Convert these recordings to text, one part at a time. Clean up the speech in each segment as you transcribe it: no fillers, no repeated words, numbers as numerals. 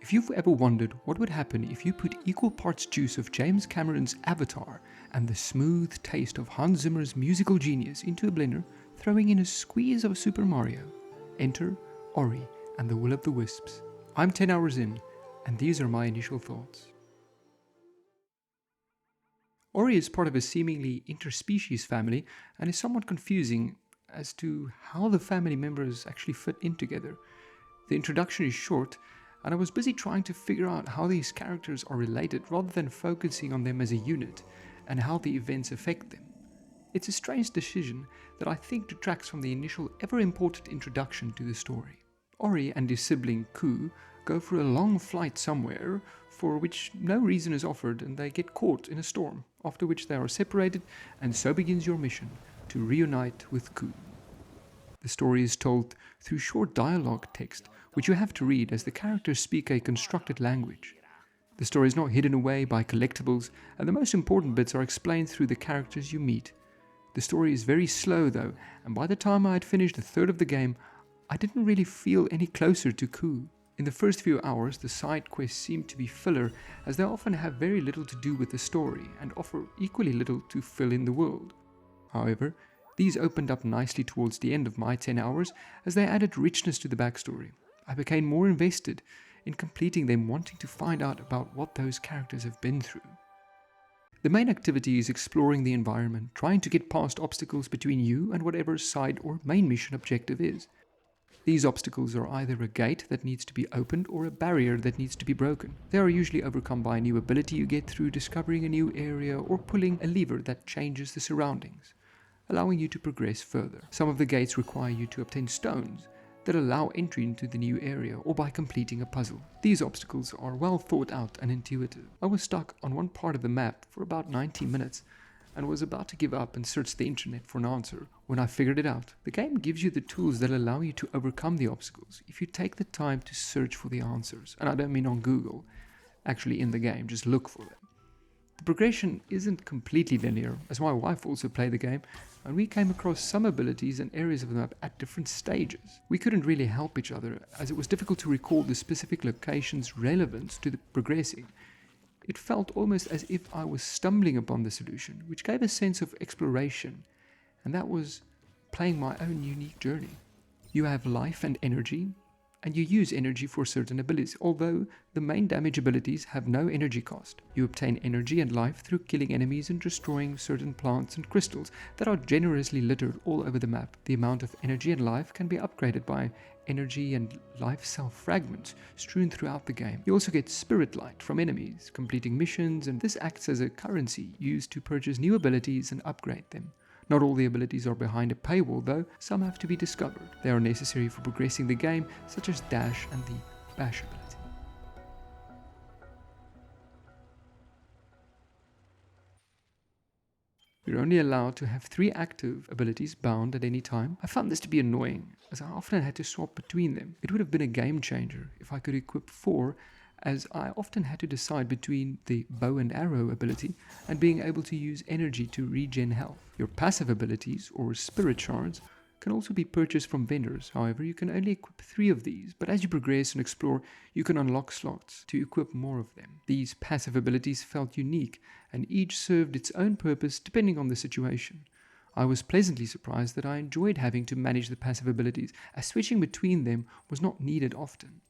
If you've ever wondered what would happen if you put equal parts juice of James Cameron's Avatar and the smooth taste of Hans Zimmer's musical genius into a blender, throwing in a squeeze of Super Mario, enter Ori and the Will of the Wisps. I'm 10 hours in, and these are my initial thoughts. Ori is part of a seemingly interspecies family and is somewhat confusing as to how the family members actually fit in together. The introduction is short, and I was busy trying to figure out how these characters are related rather than focusing on them as a unit and how the events affect them. It's a strange decision that I think detracts from the initial ever-important introduction to the story. Ori and his sibling Ku go for a long flight somewhere for which no reason is offered, and they get caught in a storm, after which they are separated, and so begins your mission to reunite with Ku. The story is told through short dialogue text, which you have to read as the characters speak a constructed language. The story is not hidden away by collectibles, and the most important bits are explained through the characters you meet. The story is very slow though, and by the time I had finished a third of the game, I didn't really feel any closer to Ku. In the first few hours, the side quests seem to be filler, as they often have very little to do with the story and offer equally little to fill in the world. However, these opened up nicely towards the end of my 10 hours as they added richness to the backstory. I became more invested in completing them, wanting to find out about what those characters have been through. The main activity is exploring the environment, trying to get past obstacles between you and whatever side or main mission objective is. These obstacles are either a gate that needs to be opened or a barrier that needs to be broken. They are usually overcome by a new ability you get through discovering a new area or pulling a lever that changes the surroundings, allowing you to progress further. Some of the gates require you to obtain stones that allow entry into the new area, or by completing a puzzle. These obstacles are well thought out and intuitive. I was stuck on one part of the map for about 90 minutes and was about to give up and search the internet for an answer when I figured it out. The game gives you the tools that allow you to overcome the obstacles if you take the time to search for the answers. And I don't mean on Google, actually in the game, just look for them. The progression isn't completely linear, as my wife also played the game, and we came across some abilities and areas of the map at different stages. We couldn't really help each other, as it was difficult to recall the specific location's relevance to the progressing. It felt almost as if I was stumbling upon the solution, which gave a sense of exploration, and that was playing my own unique journey. You have life and energy, and you use energy for certain abilities, although the main damage abilities have no energy cost. You obtain energy and life through killing enemies and destroying certain plants and crystals that are generously littered all over the map. The amount of energy and life can be upgraded by energy and life cell fragments strewn throughout the game. You also get spirit light from enemies, completing missions, and this acts as a currency used to purchase new abilities and upgrade them. Not all the abilities are behind a paywall though, some have to be discovered. They are necessary for progressing the game, such as dash and the bash ability. You're only allowed to have 3 active abilities bound at any time. I found this to be annoying, as I often had to swap between them. It would have been a game changer if I could equip 4, as I often had to decide between the bow and arrow ability and being able to use energy to regen health. Your passive abilities, or spirit shards, can also be purchased from vendors. However, you can only equip 3 of these, but as you progress and explore, you can unlock slots to equip more of them. These passive abilities felt unique, and each served its own purpose depending on the situation. I was pleasantly surprised that I enjoyed having to manage the passive abilities, as switching between them was not needed often.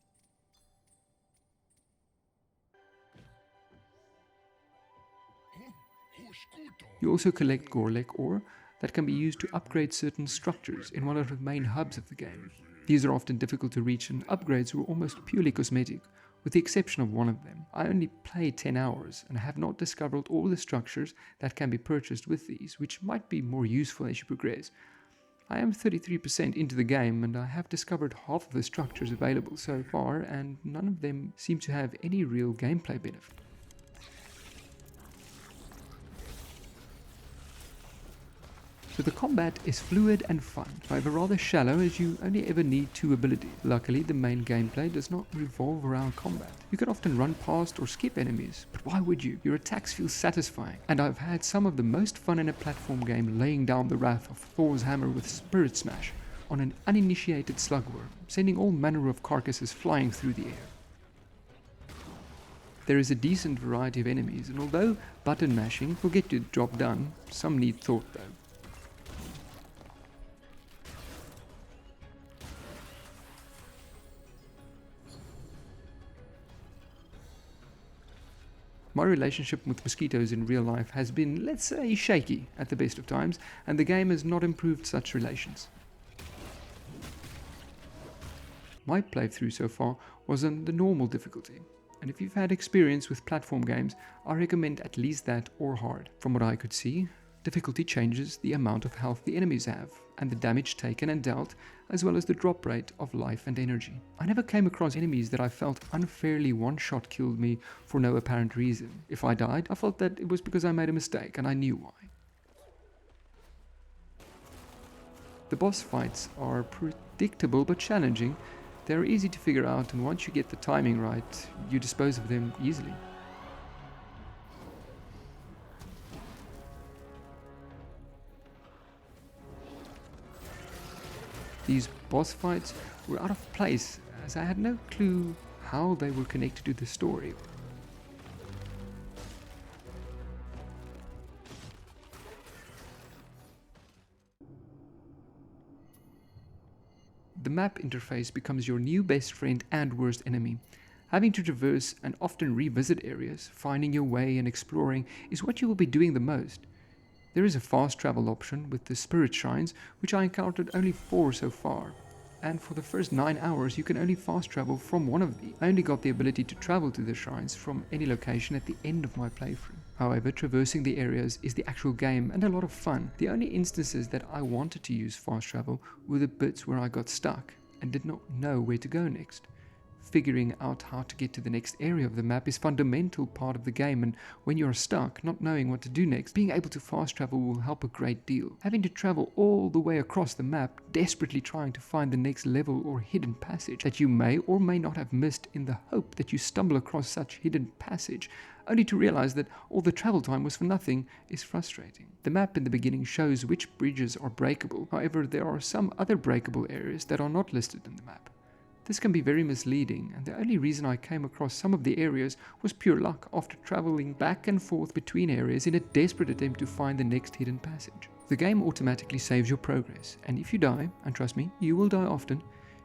You also collect Gorlek ore that can be used to upgrade certain structures in one of the main hubs of the game. These are often difficult to reach, and upgrades were almost purely cosmetic, with the exception of one of them. I only played 10 hours and have not discovered all the structures that can be purchased with these, which might be more useful as you progress. I am 33% into the game and I have discovered half of the structures available so far, and none of them seem to have any real gameplay benefit. So the combat is fluid and fun, however rather shallow, as you only ever need 2 abilities. Luckily, the main gameplay does not revolve around combat. You can often run past or skip enemies, but why would you? Your attacks feel satisfying, and I've had some of the most fun in a platform game laying down the wrath of Thor's hammer with Spirit Smash on an uninitiated slugworm, sending all manner of carcasses flying through the air. There is a decent variety of enemies, and although button mashing will get the job done, some need thought though. My relationship with mosquitoes in real life has been, let's say, shaky at the best of times, and the game has not improved such relations. My playthrough so far was on the normal difficulty, and if you've had experience with platform games, I recommend at least that or hard. From what I could see, difficulty changes the amount of health the enemies have, and the damage taken and dealt, as well as the drop rate of life and energy. I never came across enemies that I felt unfairly one-shot killed me for no apparent reason. If I died, I felt that it was because I made a mistake, and I knew why. The boss fights are predictable but challenging. They're easy to figure out, and once you get the timing right, you dispose of them easily. These boss fights were out of place, as I had no clue how they were connected to the story. The map interface becomes your new best friend and worst enemy. Having to traverse and often revisit areas, finding your way and exploring is what you will be doing the most. There is a fast travel option with the spirit shrines, which I encountered only 4 so far. And for the first 9 hours you can only fast travel from one of these. I only got the ability to travel to the shrines from any location at the end of my playthrough. However, traversing the areas is the actual game and a lot of fun. The only instances that I wanted to use fast travel were the bits where I got stuck and did not know where to go next. Figuring out how to get to the next area of the map is a fundamental part of the game, and when you are stuck, not knowing what to do next, being able to fast travel will help a great deal. Having to travel all the way across the map, desperately trying to find the next level or hidden passage that you may or may not have missed in the hope that you stumble across such hidden passage, only to realize that all the travel time was for nothing, is frustrating. The map in the beginning shows which bridges are breakable, however there are some other breakable areas that are not listed in the map. This can be very misleading, and the only reason I came across some of the areas was pure luck after traveling back and forth between areas in a desperate attempt to find the next hidden passage. The game automatically saves your progress, and if you die, and trust me, you will die often,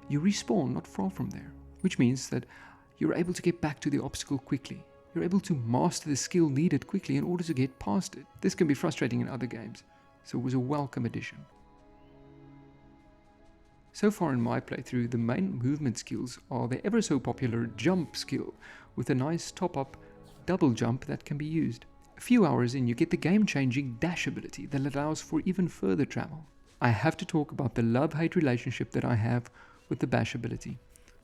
you respawn not far from there, which means that you're able to get back to the obstacle quickly. You're able to master the skill needed quickly in order to get past it. This can be frustrating in other games, so it was a welcome addition. So far in my playthrough, the main movement skills are the ever so popular jump skill, with a nice top-up double jump that can be used. A few hours in, you get the game-changing dash ability that allows for even further travel. I have to talk about the love-hate relationship that I have with the bash ability.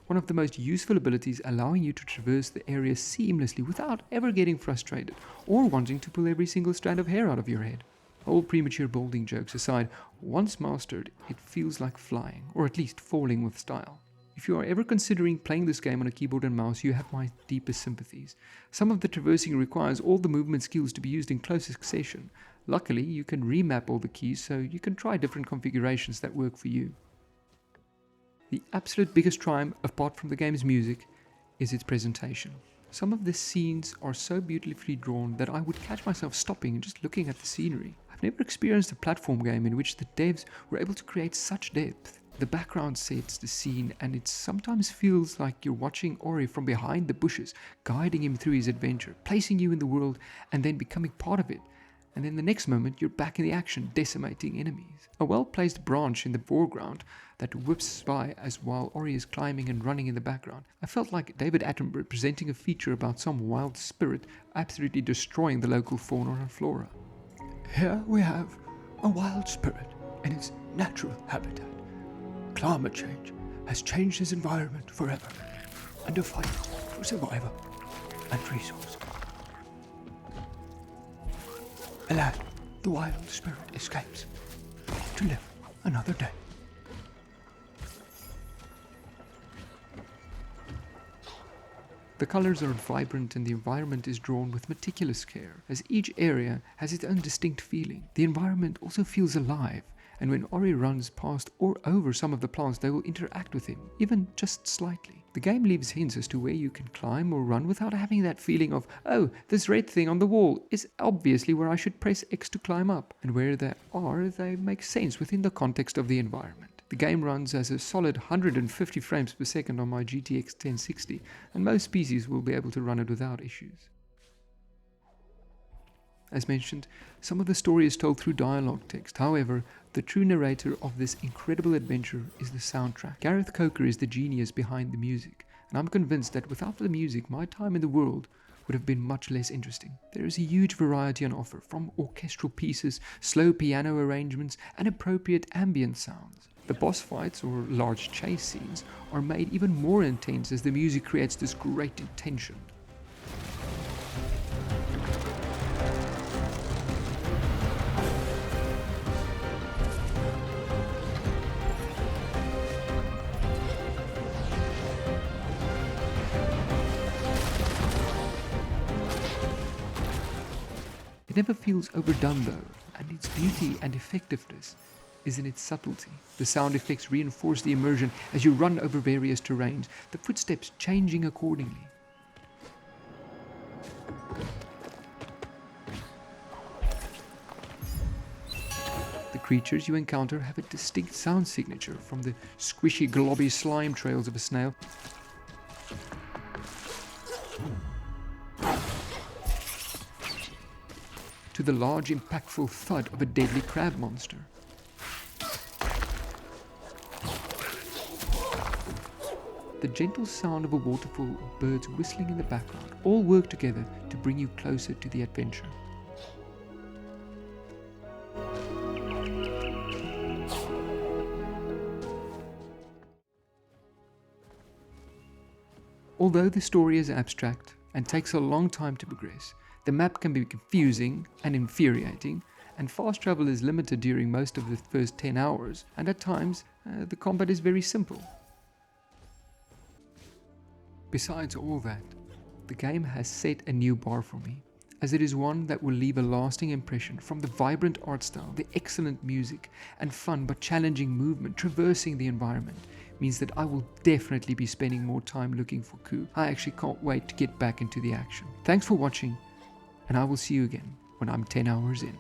One of the most useful abilities, allowing you to traverse the area seamlessly without ever getting frustrated or wanting to pull every single strand of hair out of your head. All premature balding jokes aside, once mastered, it feels like flying, or at least falling with style. If you are ever considering playing this game on a keyboard and mouse, you have my deepest sympathies. Some of the traversing requires all the movement skills to be used in close succession. Luckily, you can remap all the keys, so you can try different configurations that work for you. The absolute biggest triumph, apart from the game's music, is its presentation. Some of the scenes are so beautifully drawn that I would catch myself stopping and just looking at the scenery. I've never experienced a platform game in which the devs were able to create such depth. The background sets the scene, and it sometimes feels like you're watching Ori from behind the bushes, guiding him through his adventure, placing you in the world and then becoming part of it. And then the next moment you're back in the action, decimating enemies. A well-placed branch in the foreground that whips by as while Ori is climbing and running in the background. I felt like David Attenborough presenting a feature about some wild spirit absolutely destroying the local fauna and flora. Here we have a wild spirit in its natural habitat. Climate change has changed his environment forever, and a fight for survival and resource. Alas, the wild spirit escapes to live another day. The colors are vibrant and the environment is drawn with meticulous care, as each area has its own distinct feeling. The environment also feels alive, and when Ori runs past or over some of the plants, they will interact with him, even just slightly. The game leaves hints as to where you can climb or run without having that feeling of, oh, this red thing on the wall is obviously where I should press X to climb up, and where they are, they make sense within the context of the environment. The game runs as a solid 150 frames per second on my GTX 1060, and most PCs will be able to run it without issues. As mentioned, some of the story is told through dialogue text. However, the true narrator of this incredible adventure is the soundtrack. Gareth Coker is the genius behind the music, and I'm convinced that without the music, my time in the world would have been much less interesting. There is a huge variety on offer, from orchestral pieces, slow piano arrangements, and appropriate ambient sounds. The boss fights or large chase scenes are made even more intense as the music creates this great tension. It never feels overdone though, and its beauty and effectiveness is in its subtlety. The sound effects reinforce the immersion as you run over various terrains, the footsteps changing accordingly. The creatures you encounter have a distinct sound signature, from the squishy globby slime trails of a snail to the large impactful thud of a deadly crab monster. The gentle sound of a waterfall or birds whistling in the background all work together to bring you closer to the adventure. Although the story is abstract and takes a long time to progress, the map can be confusing and infuriating, and fast travel is limited during most of the first 10 hours, and at times the combat is very simple. Besides all that, the game has set a new bar for me, as it is one that will leave a lasting impression. From the vibrant art style, the excellent music, and fun but challenging movement traversing the environment means that I will definitely be spending more time looking for Ku. I actually can't wait to get back into the action. Thanks for watching, and I will see you again when I'm 10 hours in.